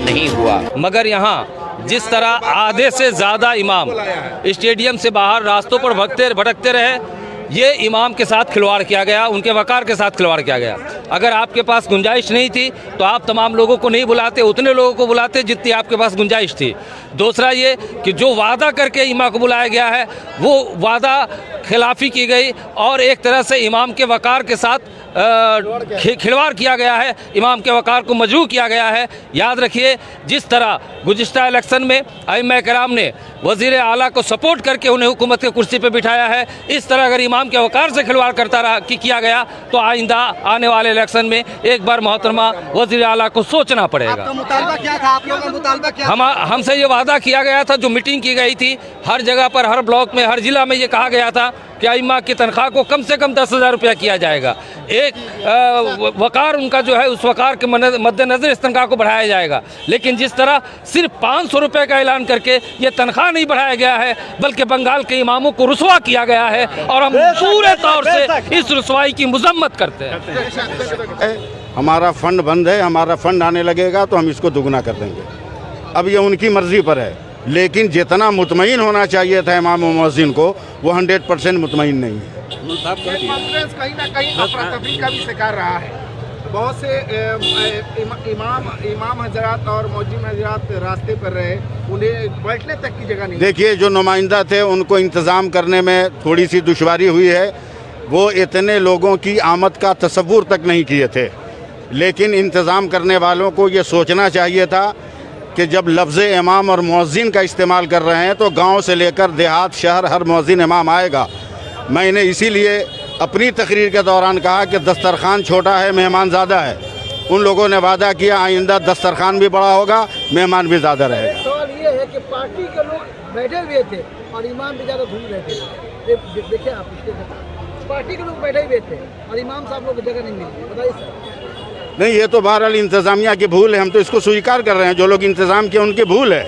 नहीं हुआ। मगर यहाँ जिस तरह आधे से ज़्यादा इमाम स्टेडियम से बाहर रास्तों पर भटकते रहे, ये इमाम के साथ खिलवाड़ किया गया, उनके वक़ार के साथ खिलवाड़ किया गया। अगर आपके पास गुंजाइश नहीं थी तो आप तमाम लोगों को नहीं बुलाते, उतने लोगों को बुलाते जितनी आपके पास गुंजाइश थी। दूसरा ये कि जो वादा करके इमाम को बुलाया गया है वो वादा खिलाफ़ी की गई और एक तरह से इमाम के वक़ार के साथ खिलवाड़ किया गया है, इमाम के वक़ार को मजरूह किया गया है। याद रखिए, जिस तरह गुज़िश्ता इलेक्शन में अइम्मा कराम ने वज़ीर आला को सपोर्ट करके उन्हें हुकूमत के कुर्सी पर बिठाया है, इस तरह अगर इमाम के वक़ार से खिलवाड़ करता रहा किया गया तो आइंदा आने वाले इलेक्शन में एक बार मोहतरमा वज़ीर आला को सोचना पड़ेगा। आपका मुतालबा क्या था? आप लोगों का मुतालबा क्या था? हमसे ये वादा किया गया था, जो मीटिंग की गई थी, हर जगह पर, हर ब्लॉक में, हर ज़िला में ये कहा गया था कि अइम्मा की तनख्वाह को कम से कम 10,000 रुपया किया जाएगा। एक वक़ार उनका जो है, उस वक़ार के मद्देनज़र इस तनख्वाह को बढ़ाया जाएगा। लेकिन जिस तरह सिर्फ 500 रुपये का ऐलान करके ये तनख्वाह नहीं बढ़ाया गया है, बल्कि बंगाल के इमामों को रुसवा किया गया है और हम पूरे तौर से इस रुसवाई की मजम्मत करते हैं। हमारा फंड बंद है, हमारा फंड आने लगेगा तो हम इसको दुगना कर देंगे। अब ये उनकी मर्ज़ी पर है, लेकिन जितना मुतमईन होना चाहिए था इमाम और मुअज्जिन को, वो 100% मुतमईन नहीं है। कॉन्फ्रेंस कहीं ना कहीं अफरा-तफरी का भी शिकार रहा है। बहुत से इमाम हजरात और मुअज्जिन हजरात रास्ते पर रहे, उन्हें बैठने तक की जगह नहीं। देखिए, जो नुमाइंदा थे उनको इंतज़ाम करने में थोड़ी सी दुश्वारी हुई है। वो इतने लोगों की आमद का तसव्वुर तक नहीं किए थे, लेकिन इंतज़ाम करने वालों को ये सोचना चाहिए था कि जब लफ्ज़ इमाम और मुअज्जिन का इस्तेमाल कर रहे हैं तो गांव से लेकर देहात, शहर, हर मुअज्जिन इमाम आएगा। मैंने इसीलिए अपनी तकरीर के दौरान कहा कि दस्तरखान छोटा है, मेहमान ज़्यादा है। उन लोगों ने वादा किया आइंदा दस्तरखान भी बड़ा होगा, मेहमान भी ज़्यादा रहेगा। सवाल ये है कि पार्टी के लोग बैठे हुए थे और इमाम भी ज़्यादा घूम रहे थे। देखिए आप, पार्टी के लोग बैठे हुए थे और इमाम साहब लोग को जगह नहीं मिली। बताइए सर। नहीं, ये तो बहरहाल इंतज़ामिया की भूल है, हम तो इसको स्वीकार कर रहे हैं। जो लोग इंतज़ाम किए उनकी भूल है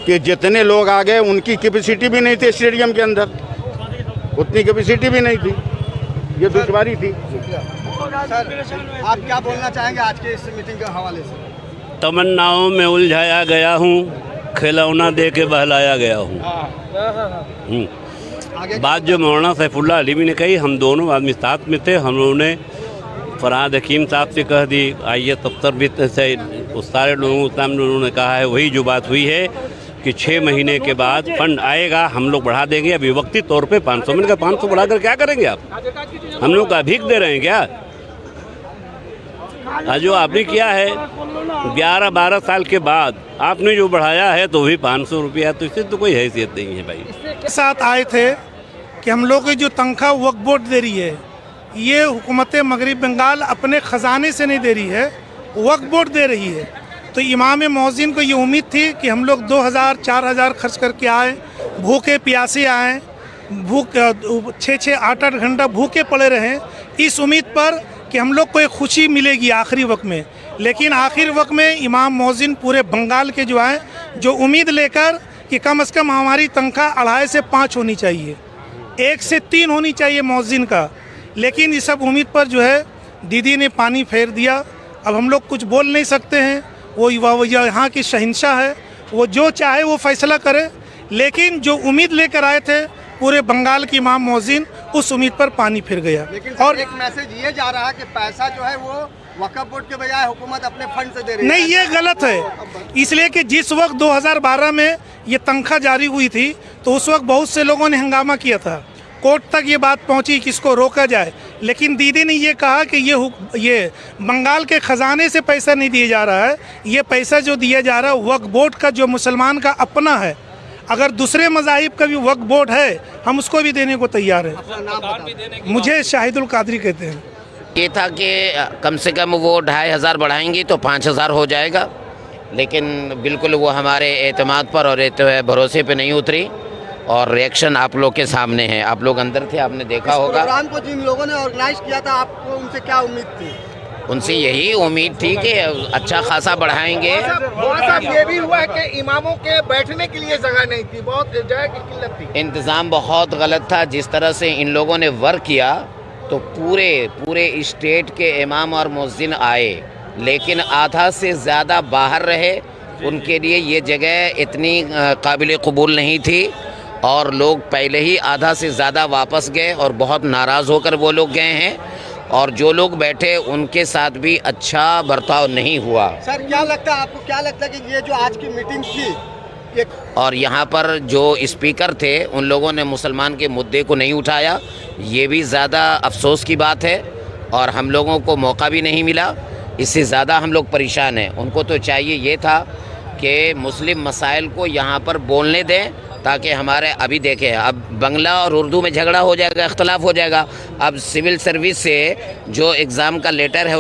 कि जितने लोग आ गए उनकी कैपेसिटी भी नहीं थी, स्टेडियम के अंदर उतनी कैपेसिटी भी नहीं थी, ये दुश्वारी थी। सर, आप क्या बोलना चाहेंगे आज के इस मीटिंग के हवाले से? तमन्नाओं में उलझाया गया हूँ, खिलौना दे के बहलाया गया हूँ। बात जो मौलाना सैफुल्लाह अलीमी ने कही, हम दोनों आदमी साथ में थे, हम लोगों ने फरहाद हकीम साहब से कह दी, आइए तफ्तर भी से उस सारे लोगों के सामने उन्होंने कहा है, वही जो बात हुई है कि 6 महीने के बाद फंड आएगा, हम लोग बढ़ा देंगे। अभी वक्ती तौर पे 500 मिल का 500 बढ़ाकर क्या करेंगे आप? हम लोग का भीख दे रहे हैं क्या? जो आपने किया है 11-12 साल के बाद आपने जो बढ़ाया है तो भी 500 रुपया, तो इससे तो कोई हैसियत नहीं है भाई। साथ आए थे कि हम लोग की जो तनख्वाह वक्फ बोर्ड दे रही है, ये हुकूमत मगरिब बंगाल अपने ख़जाने से नहीं दे रही है, वक्फ बोर्ड दे रही है। तो इमाम मुअज्जिन को ये उम्मीद थी कि हम लोग 2,000-4,000 खर्च करके आए, भूखे प्यासे आए, 6-6, 8-8 घंटा भूखे पड़े रहें, इस उम्मीद पर कि हम लोग को एक खुशी मिलेगी आखिरी वक्त में। लेकिन आखिर वक्त में इमाम मुअज्जिन पूरे बंगाल के जो आए, जो उम्मीद लेकर कि कम से कम हमारी तनख्वाह 2.5 से 5 होनी चाहिए, 1 से 3 होनी चाहिए मुअज्जिन का, लेकिन इस सब उम्मीद पर जो है दीदी ने पानी फेर दिया। अब हम लोग कुछ बोल नहीं सकते हैं, वो यहाँ की शहंशाह है, वो जो चाहे वो फैसला करे। लेकिन जो उम्मीद लेकर आए थे पूरे बंगाल की इमाम मुअज्जिन, उस उम्मीद पर पानी फिर गया। लेकिन और एक मैसेज ये जा रहा है कि पैसा जो है वो वक्फ बोर्ड के बजाय हुकूमत अपने फंड से दे रही है। नहीं, ये गलत है। इसलिए कि जिस वक्त 2012 में ये तनख्वाह जारी हुई थी तो उस वक्त बहुत से लोगों ने हंगामा किया था, कोर्ट तक ये बात पहुंची कि इसको रोका जाए। लेकिन दीदी ने ये कहा कि ये बंगाल के ख़जाने से पैसा नहीं दिया जा रहा है, ये पैसा जो दिया जा रहा है वक्फ बोर्ड का, जो मुसलमान का अपना है। अगर दूसरे मज़ाहिब का भी वक्फ बोर्ड है, हम उसको भी देने को तैयार हैं। मुझे शाहिदुल कादरी कहते हैं। ये था कि कम से कम वो 2,500 बढ़ाएंगी तो 5,000 हो जाएगा, लेकिन बिल्कुल वो हमारे एतमाद पर और भरोसे पे नहीं उतरी और रिएक्शन आप लोग के सामने है। आप लोग अंदर थे, आपने देखा होगा प्रोग्राम को जिन लोगों ने ऑर्गेनाइज किया था, आपको उनसे क्या उम्मीद थी? उनसे यही उम्मीद थी कि अच्छा खासा बढ़ाएंगे। साहब, ये भी हुआ है कि इमामों के बैठने के लिए जगह नहीं थी, बहुत जगह की किल्लत थी। इंतज़ाम बहुत गलत था। जिस तरह से इन लोगों ने वर्क किया तो पूरे स्टेट के इमाम और मुअज्जिन आए, लेकिन आधा से ज़्यादा बाहर रहे उनके लिए ये जगह इतनी काबिल कबूल नहीं थी और लोग पहले ही आधा से ज़्यादा वापस गए और बहुत नाराज़ होकर वो लोग गए हैं और जो लोग बैठे उनके साथ भी अच्छा बर्ताव नहीं हुआ। सर क्या लगता है आपको, क्या लगता है कि ये जो आज की मीटिंग थी और यहाँ पर जो स्पीकर थे उन लोगों ने मुसलमान के मुद्दे को नहीं उठाया, ये भी ज़्यादा अफसोस की बात है और हम लोगों को मौका भी नहीं मिला, इससे ज़्यादा हम लोग परेशान हैं। उनको तो चाहिए ये था कि मुस्लिम मसाइल को यहाँ पर बोलने दें ताकि हमारे अभी देखें अब बंगला और उर्दू में झगड़ा हो जाएगा, इख्तलाफ हो जाएगा। अब सिविल सर्विस से जो एग्ज़ाम का लेटर है